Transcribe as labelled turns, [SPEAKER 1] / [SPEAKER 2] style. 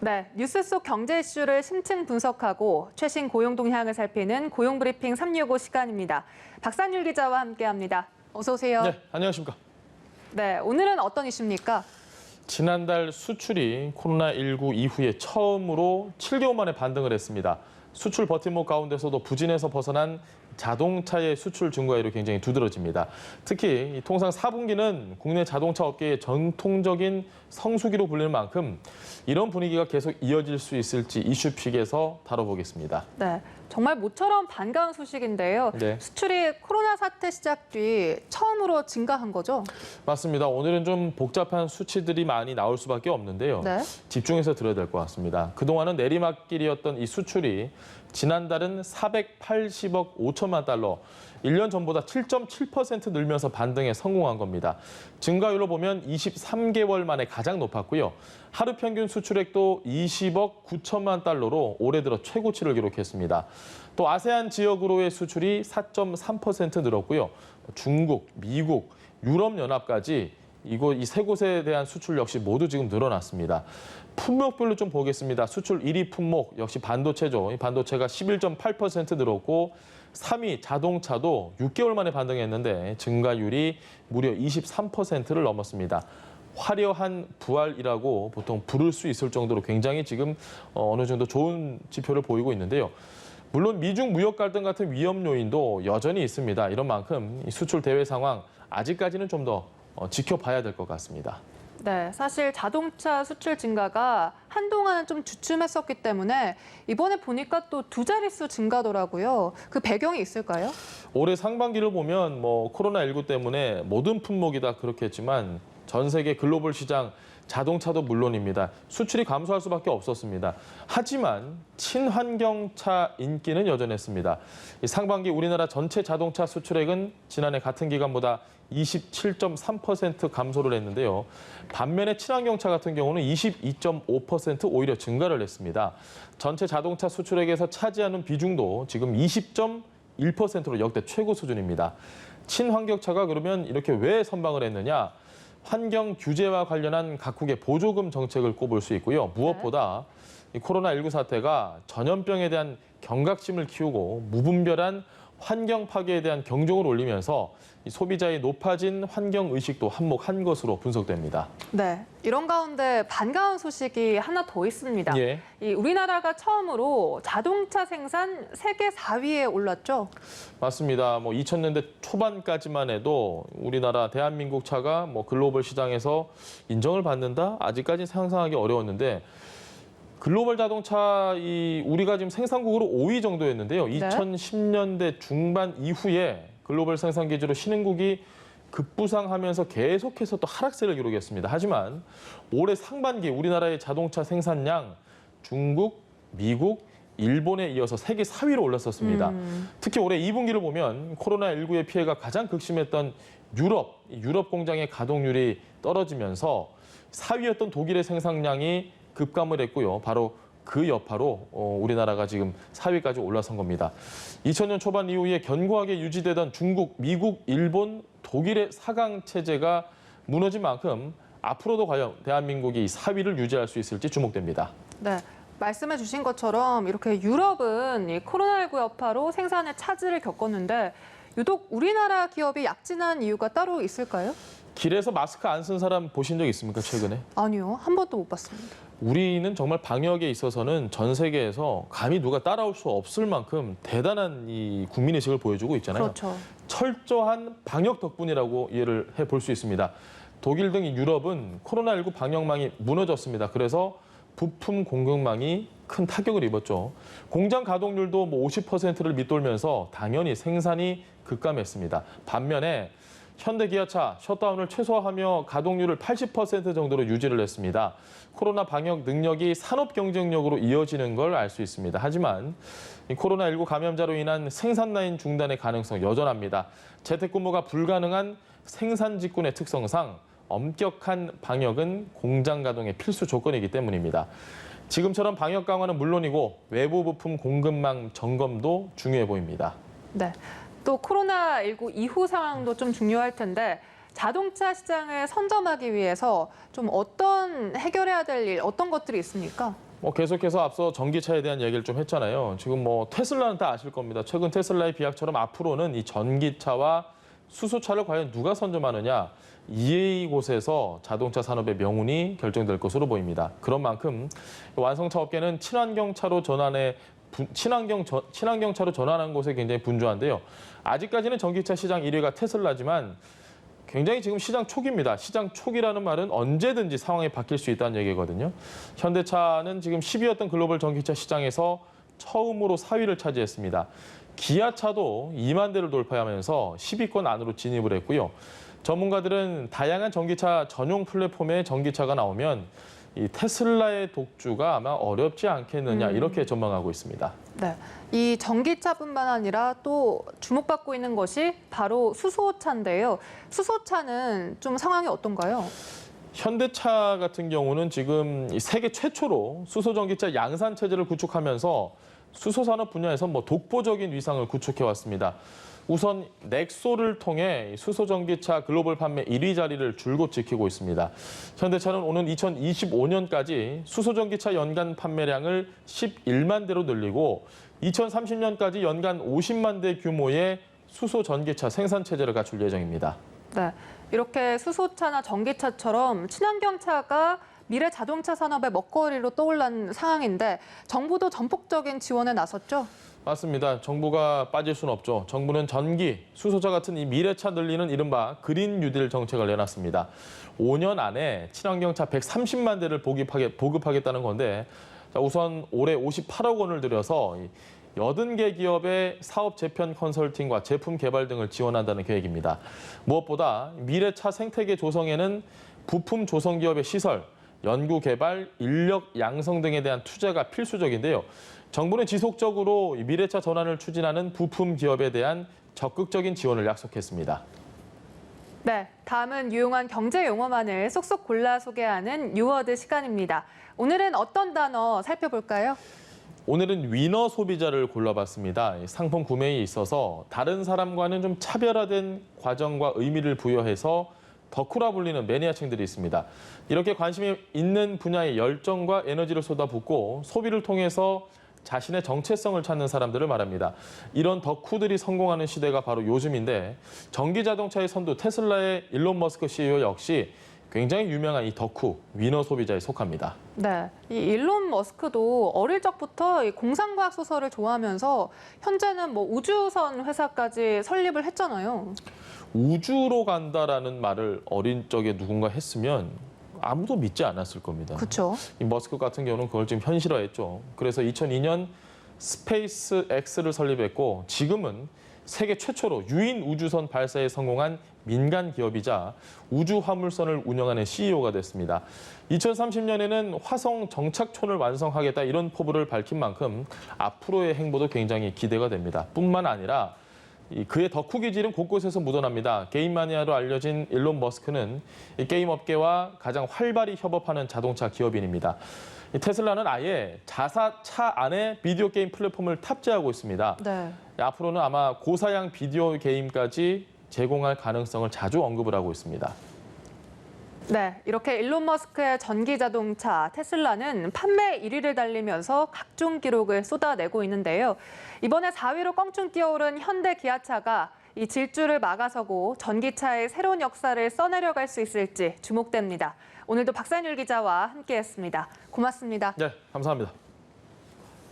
[SPEAKER 1] 네, 뉴스 속 경제 이슈를 심층 분석하고 최신 고용 동향을 살피는 고용브리핑 365 시간입니다. 박상률 기자와 함께합니다. 어서 오세요.
[SPEAKER 2] 네, 안녕하십니까.
[SPEAKER 1] 네, 오늘은 어떤 이슈입니까?
[SPEAKER 2] 지난달 수출이 코로나19 이후에 처음으로 7개월 만에 반등을 했습니다. 수출 버팀목 가운데서도 부진에서 벗어난 자동차의 수출 증가율이 굉장히 두드러집니다. 특히 통상 4분기는 국내 자동차 업계의 전통적인 성수기로 불릴 만큼 이런 분위기가 계속 이어질 수 있을지 이슈픽에서 다뤄보겠습니다.
[SPEAKER 1] 네, 정말 모처럼 반가운 소식인데요.
[SPEAKER 2] 네.
[SPEAKER 1] 수출이 코로나 사태 시작 뒤 처음으로 증가한 거죠?
[SPEAKER 2] 맞습니다. 오늘은 좀 복잡한 수치들이 많이 나올 수밖에 없는데요.
[SPEAKER 1] 네.
[SPEAKER 2] 집중해서 들어야 될 것 같습니다. 그동안은 내리막길이었던 이 수출이 지난달은 480억 5천만 달러, 1년 전보다 7.7% 늘면서 반등에 성공한 겁니다. 증가율로 보면 23개월 만에 가장 높았고요. 하루 평균 수출액도 20억 9천만 달러로 올해 들어 최고치를 기록했습니다. 또 아세안 지역으로의 수출이 4.3% 늘었고요. 중국, 미국, 유럽연합까지 이 세 곳에 대한 수출 역시 모두 지금 늘어났습니다. 품목별로 좀 보겠습니다. 수출 1위 품목 역시 반도체죠. 이 반도체가 11.8% 늘었고 3위 자동차도 6개월 만에 반등했는데 증가율이 무려 23%를 넘었습니다. 화려한 부활이라고 보통 부를 수 있을 정도로 굉장히 지금 어느 정도 좋은 지표를 보이고 있는데요. 물론 미중 무역 갈등 같은 위험 요인도 여전히 있습니다. 이런 만큼 수출 대외 상황 아직까지는 좀 더 지켜봐야 될 것 같습니다.
[SPEAKER 1] 네, 사실 자동차 수출 증가가 한동안은 좀 주춤했었기 때문에 이번에 보니까 또 두 자릿수 증가더라고요. 그 배경이 있을까요?
[SPEAKER 2] 올해 상반기를 보면 코로나19 때문에 모든 품목이 다 그렇게 했지만 전 세계 글로벌 시장 자동차도 물론입니다. 수출이 감소할 수밖에 없었습니다. 하지만 친환경차 인기는 여전했습니다. 상반기 우리나라 전체 자동차 수출액은 지난해 같은 기간보다 27.3% 감소를 했는데요. 반면에 친환경차 같은 경우는 22.5% 오히려 증가를 했습니다. 전체 자동차 수출액에서 차지하는 비중도 지금 20.1%로 역대 최고 수준입니다. 친환경차가 그러면 이렇게 왜 선방을 했느냐? 환경 규제와 관련한 각국의 보조금 정책을 꼽을 수 있고요. 무엇보다 이 코로나19 사태가 전염병에 대한 경각심을 키우고 무분별한 환경 파괴에 대한 경종을 울리면서 이 소비자의 높아진 환경 의식도 한몫한 것으로 분석됩니다.
[SPEAKER 1] 네, 이런 가운데 반가운 소식이 하나 더 있습니다.
[SPEAKER 2] 예.
[SPEAKER 1] 이 우리나라가 처음으로 자동차 생산 세계 4위에 올랐죠?
[SPEAKER 2] 맞습니다. 2000년대 초반까지만 해도 우리나라 대한민국 차가 글로벌 시장에서 인정을 받는다? 아직까지 상상하기 어려웠는데 글로벌 자동차 우리가 지금 생산국으로 5위 정도였는데요.
[SPEAKER 1] 네.
[SPEAKER 2] 2010년대 중반 이후에 글로벌 생산 기지로 신흥국이 급부상하면서 계속해서 또 하락세를 기록했습니다. 하지만 올해 상반기 우리나라의 자동차 생산량 중국, 미국, 일본에 이어서 세계 4위로 올랐었습니다. 특히 올해 2분기를 보면 코로나19의 피해가 가장 극심했던 유럽 공장의 가동률이 떨어지면서 4위였던 독일의 생산량이 급감을 했고요. 바로 그 여파로 우리나라가 지금 4위까지 올라선 겁니다. 2000년 초반 이후에 견고하게 유지되던 중국, 미국, 일본, 독일의 4강 체제가 무너진 만큼 앞으로도 과연 대한민국이 4위를 유지할 수 있을지 주목됩니다.
[SPEAKER 1] 네, 말씀해 주신 것처럼 이렇게 유럽은 이 코로나19 여파로 생산에 차질을 겪었는데 유독 우리나라 기업이 약진한 이유가 따로 있을까요?
[SPEAKER 2] 길에서 마스크 안 쓴 사람 보신 적 있습니까, 최근에?
[SPEAKER 1] 아니요, 한 번도 못 봤습니다.
[SPEAKER 2] 우리는 정말 방역에 있어서는 전 세계에서 감히 누가 따라올 수 없을 만큼 대단한 이 국민의식을 보여주고 있잖아요.
[SPEAKER 1] 그렇죠.
[SPEAKER 2] 철저한 방역 덕분이라고 이해를 해볼 수 있습니다. 독일 등 유럽은 코로나19 방역망이 무너졌습니다. 그래서 부품 공급망이 큰 타격을 입었죠. 공장 가동률도 50%를 밑돌면서 당연히 생산이 급감했습니다. 반면에 현대기아차 셧다운을 최소화하며 가동률을 80% 정도로 유지를 했습니다. 코로나 방역 능력이 산업 경쟁력으로 이어지는 걸 알 수 있습니다. 하지만 코로나19 감염자로 인한 생산 라인 중단의 가능성 여전합니다. 재택근무가 불가능한 생산 직군의 특성상 엄격한 방역은 공장 가동의 필수 조건이기 때문입니다. 지금처럼 방역 강화는 물론이고 외부 부품 공급망 점검도 중요해 보입니다.
[SPEAKER 1] 네. 또 코로나19 이후 상황도 좀 중요할 텐데 자동차 시장을 선점하기 위해서 좀 어떤 해결해야 될 일, 어떤 것들이 있습니까?
[SPEAKER 2] 계속해서 앞서 전기차에 대한 얘기를 좀 했잖아요. 지금 테슬라는 다 아실 겁니다. 최근 테슬라의 비약처럼 앞으로는 이 전기차와 수소차를 과연 누가 선점하느냐, 이곳에서 자동차 산업의 명운이 결정될 것으로 보입니다. 그런 만큼 완성차 업계는 친환경차로 전환한 곳에 굉장히 분주한데요. 아직까지는 전기차 시장 1위가 테슬라지만 굉장히 지금 시장 초기입니다. 시장 초기라는 말은 언제든지 상황이 바뀔 수 있다는 얘기거든요. 현대차는 지금 10위였던 글로벌 전기차 시장에서 처음으로 4위를 차지했습니다. 기아차도 2만 대를 돌파하면서 10위권 안으로 진입을 했고요. 전문가들은 다양한 전기차 전용 플랫폼의 전기차가 나오면 이 테슬라의 독주가 아마 어렵지 않겠느냐 이렇게 전망하고 있습니다.
[SPEAKER 1] 네, 이 전기차뿐만 아니라 또 주목받고 있는 것이 바로 수소차인데요. 수소차는 좀 상황이 어떤가요?
[SPEAKER 2] 현대차 같은 경우는 지금 세계 최초로 수소 전기차 양산 체제를 구축하면서 수소 산업 분야에서 독보적인 위상을 구축해 왔습니다. 우선 넥소를 통해 수소 전기차 글로벌 판매 1위 자리를 줄곧 지키고 있습니다. 현대차는 오는 2025년까지 수소 전기차 연간 판매량을 11만 대로 늘리고 2030년까지 연간 50만 대 규모의 수소 전기차 생산 체제를 갖출 예정입니다.
[SPEAKER 1] 네, 이렇게 수소차나 전기차처럼 친환경차가 미래 자동차 산업의 먹거리로 떠올른 상황인데 정부도 전폭적인 지원에 나섰죠?
[SPEAKER 2] 맞습니다. 정부가 빠질 수는 없죠. 정부는 전기, 수소차 같은 이 미래차 늘리는 이른바 그린 뉴딜 정책을 내놨습니다. 5년 안에 친환경차 130만 대를 보급하겠다는 건데 우선 올해 58억 원을 들여서 80개 기업의 사업 재편 컨설팅과 제품 개발 등을 지원한다는 계획입니다. 무엇보다 미래차 생태계 조성에는 부품 조성 기업의 시설, 연구 개발, 인력 양성 등에 대한 투자가 필수적인데요. 정부는 지속적으로 미래차 전환을 추진하는 부품 기업에 대한 적극적인 지원을 약속했습니다.
[SPEAKER 1] 네, 다음은 유용한 경제 용어만을 쏙쏙 골라 소개하는 유워드 시간입니다. 오늘은 어떤 단어 살펴볼까요?
[SPEAKER 2] 오늘은 위너 소비자를 골라봤습니다. 상품 구매에 있어서 다른 사람과는 좀 차별화된 과정과 의미를 부여해서 덕후라 불리는 매니아층들이 있습니다. 이렇게 관심이 있는 분야에 열정과 에너지를 쏟아붓고 소비를 통해서 자신의 정체성을 찾는 사람들을 말합니다. 이런 덕후들이 성공하는 시대가 바로 요즘인데 전기자동차의 선두 테슬라의 일론 머스크 CEO 역시 굉장히 유명한 이 덕후, 위너 소비자에 속합니다.
[SPEAKER 1] 네, 이 일론 머스크도 어릴 적부터 이 공상과학 소설을 좋아하면서 현재는 우주선 회사까지 설립을 했잖아요.
[SPEAKER 2] 우주로 간다라는 말을 어린 적에 누군가 했으면 아무도 믿지 않았을 겁니다.
[SPEAKER 1] 그렇죠.
[SPEAKER 2] 이 머스크 같은 경우는 그걸 지금 현실화했죠. 그래서 2002년 스페이스 X를 설립했고 지금은 세계 최초로 유인 우주선 발사에 성공한 민간 기업이자 우주 화물선을 운영하는 CEO가 됐습니다. 2030년에는 화성 정착촌을 완성하겠다 이런 포부를 밝힌 만큼 앞으로의 행보도 굉장히 기대가 됩니다. 뿐만 아니라 그의 덕후 기질은 곳곳에서 묻어납니다. 게임 마니아로 알려진 일론 머스크는 이 게임 업계와 가장 활발히 협업하는 자동차 기업인입니다. 테슬라는 아예 자사차 안에 비디오 게임 플랫폼을 탑재하고 있습니다.
[SPEAKER 1] 네.
[SPEAKER 2] 앞으로는 아마 고사양 비디오 게임까지 제공할 가능성을 자주 언급을 하고 있습니다.
[SPEAKER 1] 네, 이렇게 일론 머스크의 전기 자동차 테슬라는 판매 1위를 달리면서 각종 기록을 쏟아내고 있는데요. 이번에 4위로 껑충 뛰어오른 현대 기아차가 이 질주를 막아서고 전기차의 새로운 역사를 써내려갈 수 있을지 주목됩니다. 오늘도 박찬율 기자와 함께했습니다. 고맙습니다.
[SPEAKER 2] 네, 감사합니다.